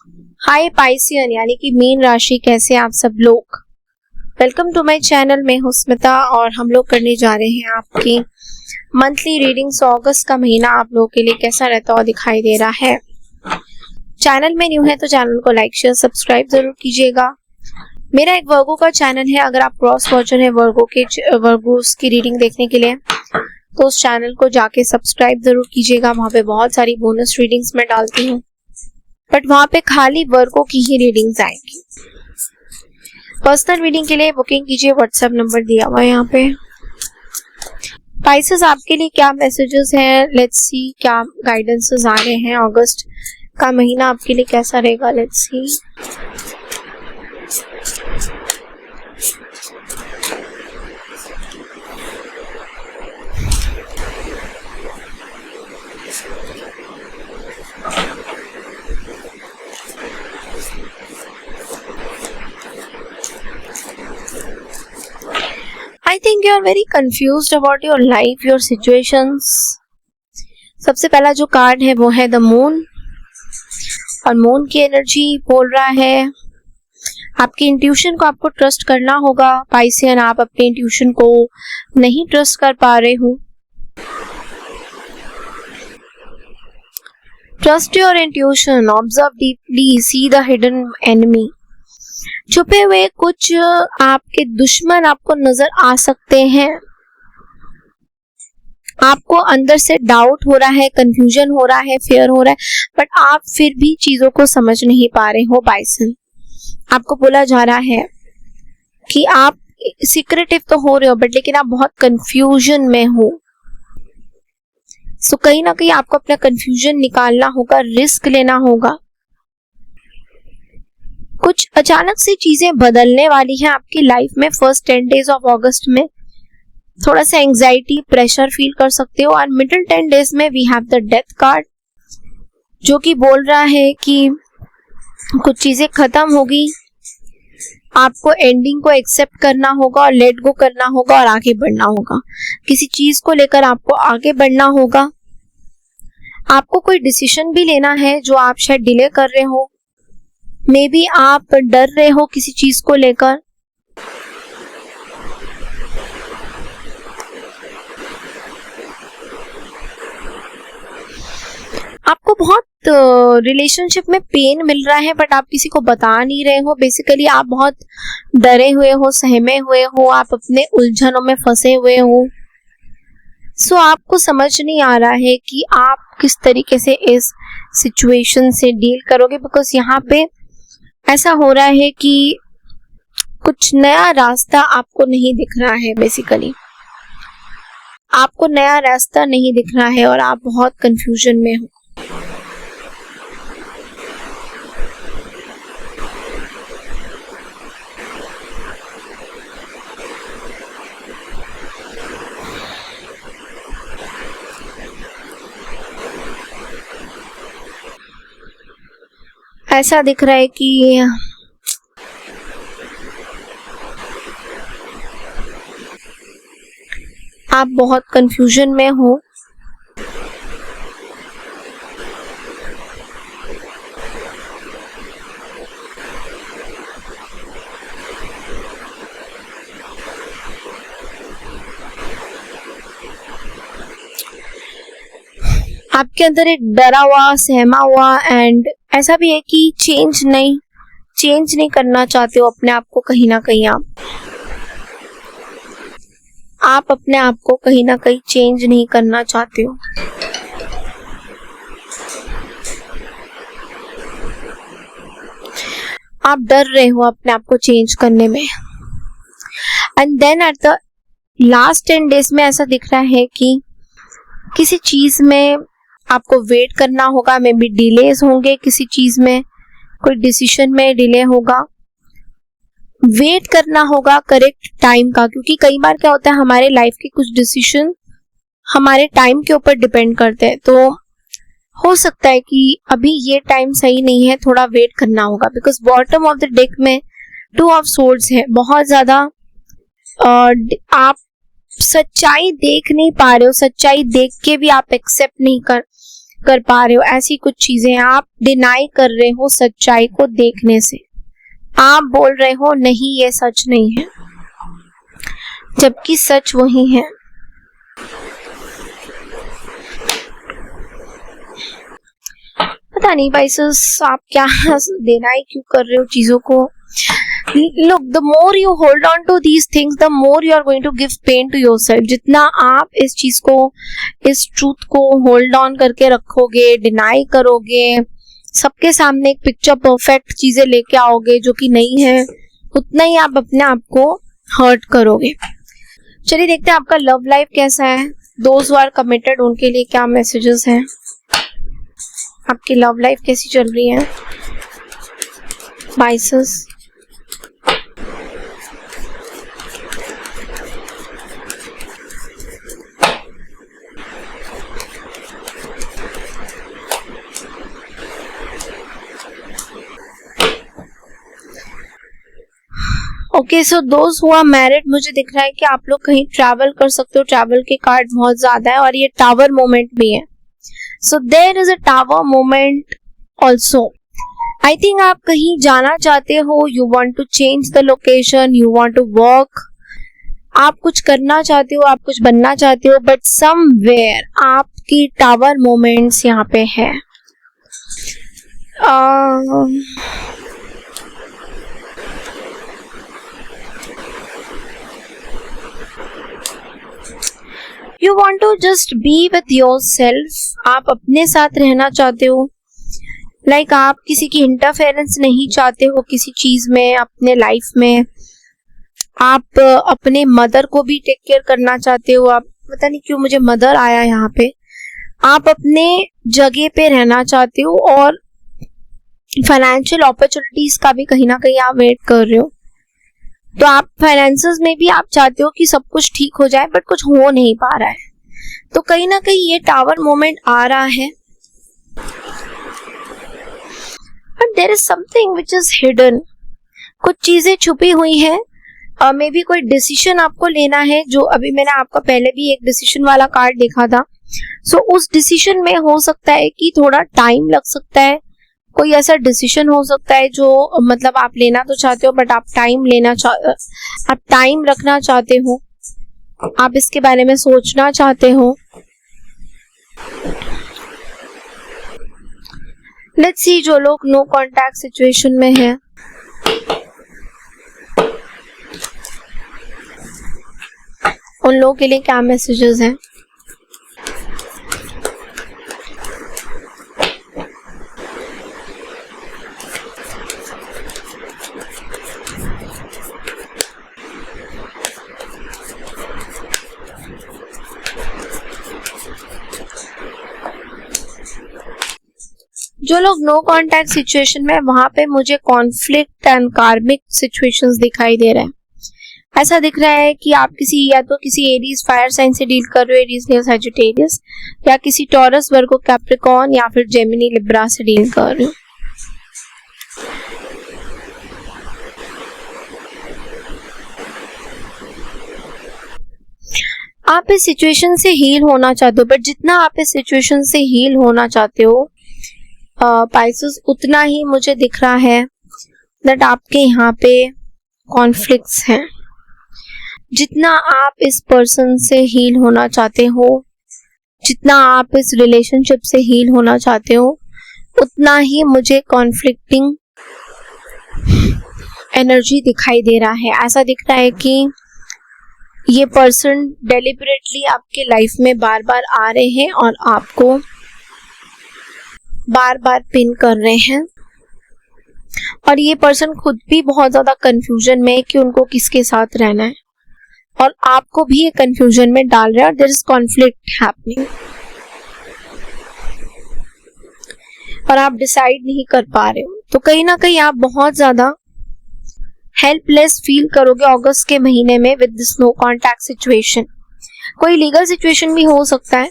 हाय Piscean यानी कि mean राशि, कैसे आप सब लोग। Welcome to my channel. मैं हूं स्मिता और हम लोग करने जा रहे हैं आपकी मंथली रीडिंग्स। अगस्त का महीना आप लोगों के लिए कैसा रहता हुआ दिखाई दे रहा है। चैनल में न्यू है तो चैनल को लाइक शेयर सब्सक्राइब जरूर कीजिएगा। मेरा एक वर्गो का चैनल है, अगर आप क्रॉस वॉचर है वर्गोस की रीडिंग देखने के लिए तो उस चैनल को जाके सब्सक्राइब जरूर कीजिएगा। वहाँ पे बहुत सारी बोनस रीडिंग्स मैं डालती हूँ, बट वहाँ पे खाली वर्गों की ही रीडिंग्स आएंगी। पर्सनल रीडिंग के लिए बुकिंग कीजिए, व्हाट्सएप नंबर दिया हुआ है यहाँ पे। पाइसेस आपके लिए क्या मैसेजेस हैं, लेट्स सी क्या गाइडेंसेस आ रहे हैं। अगस्त का महीना आपके लिए कैसा रहेगा, let's see. I think you are very confused about your life, your situations. सबसे पहला जो कार्ड है वो है द मून, और मून की एनर्जी बोल रहा है आपकी इंट्यूशन को आपको ट्रस्ट करना होगा। पाइसियन, आप अपने इंट्यूशन को नहीं ट्रस्ट कर पा रहे हो। Trust your intuition, observe deeply, see the hidden enemy. छुपे हुए कुछ आपके दुश्मन आपको नजर आ सकते हैं। आपको अंदर से डाउट हो रहा है, कंफ्यूजन हो रहा है, फियर हो रहा है, बट आप फिर भी चीजों को समझ नहीं पा रहे हो। पाइसन, आपको बोला जा रहा है कि आप सीक्रेटिव तो हो रहे हो बट लेकिन आप बहुत कंफ्यूजन में हो। सो कहीं ना कहीं आपको अपना कंफ्यूजन निकालना होगा, रिस्क लेना होगा। कुछ अचानक से चीजें बदलने वाली हैं आपकी लाइफ में। फर्स्ट 10 डेज ऑफ अगस्त में थोड़ा सा एंजाइटी, प्रेशर फील कर सकते हो। और मिडिल 10 डेज में we have the death card, जो कि बोल रहा है कि कुछ चीजें खत्म होगी, आपको एंडिंग को एक्सेप्ट करना होगा और लेट गो करना होगा और आगे बढ़ना होगा। किसी चीज को लेकर आपको आगे बढ़ना होगा। आपको कोई डिसीजन भी लेना है जो आप शायद डिले कर रहे हो। मे बी आप डर रहे हो किसी चीज को लेकर। आपको बहुत रिलेशनशिप में पेन मिल रहा है बट आप किसी को बता नहीं रहे हो। बेसिकली आप बहुत डरे हुए हो, सहमे हुए हो, आप अपने उलझनों में फंसे हुए हो। सो आपको समझ नहीं आ रहा है कि आप किस तरीके से इस सिचुएशन से डील करोगे, बिकॉज यहाँ पे ऐसा हो रहा है कि कुछ नया रास्ता आपको नहीं दिख रहा है। बेसिकली आपको नया रास्ता नहीं दिख रहा है और आप बहुत कंफ्यूजन में हो। ऐसा दिख रहा है कि आप बहुत कंफ्यूजन में हो। आपके अंदर एक डरा हुआ, सहमा हुआ एंड ऐसा भी है कि चेंज नहीं करना चाहते हो अपने आप को। कहीं ना कहीं आप अपने आप को कहीं ना कहीं चेंज नहीं करना चाहते हो। आप डर रहे हो अपने आप को चेंज करने में। And then at the last 10 days में ऐसा दिख रहा है कि किसी चीज में आपको वेट करना होगा। मे बी डिलेज होंगे किसी चीज में, कोई डिसीजन में डिले होगा। वेट करना होगा करेक्ट टाइम का, क्योंकि कई बार क्या होता है हमारे लाइफ के कुछ डिसीजन हमारे टाइम के ऊपर डिपेंड करते हैं। तो हो सकता है कि अभी ये टाइम सही नहीं है, थोड़ा वेट करना होगा। Because bottom of the deck में 2 ऑफ सोर्ड्स है। बहुत ज्यादा आप सच्चाई देख नहीं पा रहे हो, सच्चाई देख के भी आप एक्सेप्ट नहीं कर पा रहे हो, ऐसी कुछ चीजें आप डिनाई कर रहे हो सच्चाई को देखने से। आप बोल रहे हो नहीं ये सच नहीं है, जबकि सच वही है। पता नहीं पाइसेस आप क्या डिनाई क्यों कर रहे हो चीजों को। Look, the more you hold on to these things, the more you are going to give pain to yourself. जितना आप इस चीज को, इस ट्रूथ को होल्ड ऑन करके रखोगे, डिनाई करोगे, सबके सामने एक पिक्चर परफेक्ट चीजें लेके आओगे जो कि नहीं है, उतना ही आप अपने आप को हर्ट करोगे। चलिए देखते हैं आपका लव लाइफ कैसा है। दोस्त हु आर कमिटेड उनके लिए क्या मैसेजेस हैं, आपकी लव लाइफ कैसी चल रही है पाइसेस। ओके सो दोस्त हुआ मैरिड, मुझे दिख रहा है कि आप लोग कहीं ट्रैवल कर सकते हो। ट्रैवल के कार्ड बहुत ज्यादा है और ये टावर मोमेंट भी है। So there is a tower moment also. I think आप कहीं जाना चाहते हो, you want to change the location, you want to work, आप कुछ करना चाहते हो, आप कुछ बनना चाहते हो, बट समवेयर आपकी टावर मोमेंट्स यहाँ पे है। You want to just be with yourself, आप अपने साथ रहना चाहते हो। लाइक आप किसी की इंटरफेरेंस नहीं चाहते हो किसी चीज में, अपने लाइफ में। आप अपने मदर को भी टेक केयर करना चाहते हो। आप, पता नहीं क्यों मुझे मदर आया यहाँ पे। आप अपने जगह पे रहना चाहते हो और फाइनेंशियल अपॉर्चुनिटीज का भी कहीं ना कहीं आप वेट कर रहे हो। तो आप फाइनेंसेस में भी आप चाहते हो कि सब कुछ ठीक हो जाए, बट कुछ हो नहीं पा रहा है। तो कहीं ना कहीं ये टावर मोमेंट आ रहा है, but there is something which is hidden. कुछ चीजें छुपी हुई हैं। मे बी कोई डिसीजन आपको लेना है, जो अभी मैंने आपका पहले भी एक डिसीजन वाला कार्ड देखा था। सो उस डिसीजन में हो सकता है कि थोड़ा टाइम लग सकता है। कोई ऐसा डिसीजन हो सकता है जो मतलब आप लेना तो चाहते हो, बट आप टाइम रखना चाहते हो, आप इसके बारे में सोचना चाहते हो। लेट्स सी जो लोग नो कांटेक्ट सिचुएशन में हैं, उन लोगों के लिए क्या मैसेजेस हैं। जो लोग नो कांटेक्ट सिचुएशन में, वहां पे मुझे कॉन्फ्लिक्ट एंड कार्मिक सिचुएशंस दिखाई दे रहे हैं। ऐसा दिख रहा है कि आप या तो किसी एरीज फायर साइन से डील कर रहे हो, एरीज या सजिटेरियस, या किसी टॉरस, वर्गो, कैप्रिकॉर्न या फिर जेमिनी, लिब्रा से डील कर रहे हो। आप इस सिचुएशन से हील होना चाहते हो, बट जितना आप इस सिचुएशन से हील होना चाहते हो पाइसेस, उतना ही मुझे दिख रहा है दैट आपके यहाँ पे कॉन्फ्लिक्ट्स हैं। जितना आप इस पर्सन से हील होना चाहते हो, जितना आप इस रिलेशनशिप से हील होना चाहते हो, उतना ही मुझे कॉन्फ्लिक्टिंग एनर्जी दिखाई दे रहा है। ऐसा दिख रहा है कि ये पर्सन डेलिबरेटली आपके लाइफ में बार बार आ रहे हैं और आपको बार बार पिन कर रहे हैं, और ये पर्सन खुद भी बहुत ज्यादा कंफ्यूजन में है कि उनको किसके साथ रहना है, और आपको भी ये कंफ्यूजन में डाल रहा है, और देयर इज कॉन्फ्लिक्ट हैपनिंग, और आप डिसाइड नहीं कर पा रहे हो। तो कहीं ना कहीं आप बहुत ज्यादा हेल्पलेस फील करोगे अगस्त के महीने में with this no contact situation. कोई लीगल सिचुएशन भी हो सकता है,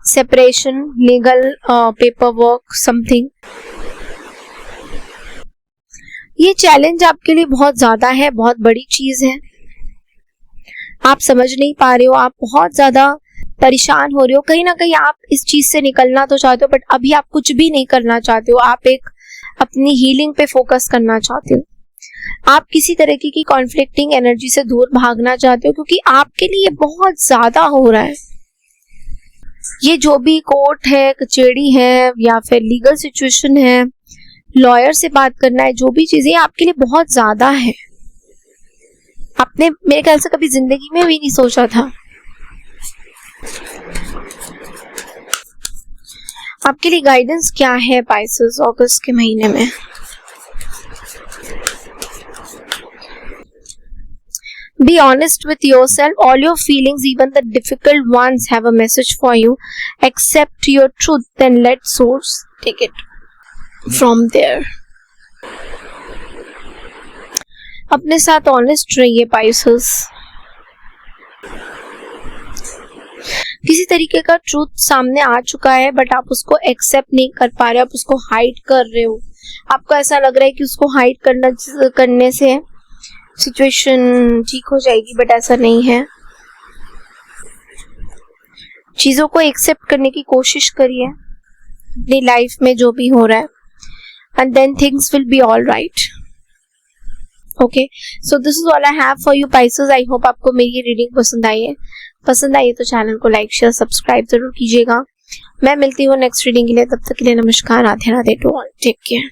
separation, legal paper work, something. ये चैलेंज आपके लिए बहुत ज्यादा है, बहुत बड़ी चीज है। आप समझ नहीं पा रहे हो, आप बहुत ज्यादा परेशान हो रहे हो, कहीं ना कहीं आप इस चीज से निकलना तो चाहते हो, बट अभी आप कुछ भी नहीं करना चाहते हो, आप एक अपनी हीलिंग पे फोकस करना चाहते हो। आप किसी तरीके की कॉन्फ्लिक्टिंग एनर्जी से दूर भागना चाहते हो, क्योंकि आपके लिए बहुत ज्यादा हो रहा है। ये जो भी कोर्ट है, कचेड़ी है, या फिर लीगल सिचुएशन है, लॉयर से बात करना है, जो भी चीजें आपके लिए बहुत ज्यादा है। आपने मेरे ख्याल से कभी जिंदगी में भी नहीं सोचा था। आपके लिए गाइडेंस क्या है पाइसेस अगस्त के महीने में? Be honest with yourself. All your feelings, even the difficult ones, have a message for you. Accept your truth, then let source take it from there. अपने साथ ऑनेस्ट रहिए पाइसेस। किसी तरीके का ट्रूथ सामने आ चुका है, बट आप उसको एक्सेप्ट नहीं कर पा रहे, आप उसको हाइड कर रहे हो। आपको ऐसा लग रहा है कि उसको हाइड करने से सिचुएशन ठीक हो जाएगी, बट ऐसा नहीं है। चीजों को एक्सेप्ट करने की कोशिश करिए अपनी लाइफ में जो भी हो रहा है, and then things will be all right. Okay, so this is all I have for you Pisces. I hope आपको मेरी रीडिंग पसंद आई है। पसंद आई है तो चैनल को लाइक शेयर सब्सक्राइब जरूर कीजिएगा। मैं मिलती हूँ नेक्स्ट रीडिंग के लिए, तब तक के लिए नमस्कार, Radhe Radhe to all, take care.